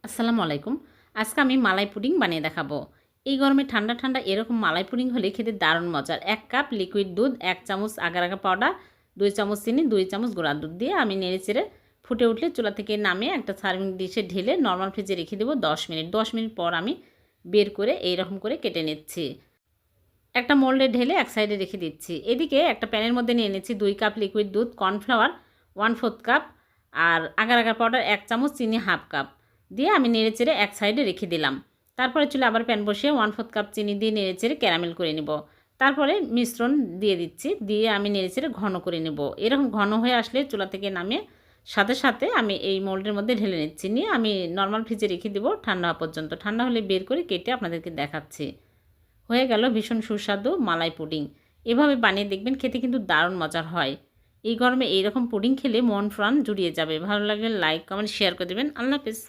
আসসালামু আলাইকুম। আজকে আমি মালাই পুডিং বানিয়ে দেখাবো। এই গরমে ঠান্ডা ঠান্ডা এরকম মালাই পুডিং হলে খেতে দারুণ মজার। 1 কাপ লিকুইড দুধ, 1 চামচ আগার আগা পাউডার, 2 চামচ চিনি, 2 চামচ গুঁড়া দুধ দিয়ে আমি নেড়েচেড়ে ফুটে উঠলে চুলা থেকে নামিয়ে একটা সার্ভিং ডিশে ঢেলে নরমাল ফ্রিজে রেখে দেবো 10 মিনিট। 10 মিনিট পর আমি বের করে এইরকম করে কেটে নিচ্ছি। একটা মোল্ডে ঢেলে এক সাইডে রেখে দিচ্ছি। এদিকে একটা প্যানের মধ্যে নিয়ে নিচ্ছি 2 কাপ লিকুইড দুধ, কর্নফ্লাওয়ার 1/4 কাপ আর আগার আগার পাউডার 1 চামচ, চিনি 1/2 কাপ দিয়ে আমি নেড়েচেড়ে এক সাইডে রেখে দিলাম। তারপরে চুলে আবার প্যান বসিয়ে 1/4 কাপ চিনি দিয়ে নেড়েচেড়ে ক্যারামেল করে নেব। তারপরে মিশ্রণ দিয়ে দিচ্ছি, দিয়ে আমি নেড়েচেড়ে ঘন করে নেব। এরকম ঘন হয়ে আসলে চুলা থেকে নামিয়ে সাথে সাথে আমি এই মোল্ডের মধ্যে ঢেলে নিচ্ছি, নিয়ে আমি নর্মাল ফ্রিজে রেখে দেবো ঠান্ডা হওয়া পর্যন্ত। ঠান্ডা হলে বের করে কেটে আপনাদেরকে দেখাচ্ছি। হয়ে গেল ভীষণ সুস্বাদু মালাই পুডিং। এভাবে বানিয়ে দেখবেন, খেতে কিন্তু দারুণ মজার হয়। এই গরমে এইরকম পুডিং খেলে মন প্রাণ জুড়িয়ে যাবে। ভালো লাগলে লাইক, কমেন্ট, শেয়ার করে দেবেন। আল্লাহ হাফেজ।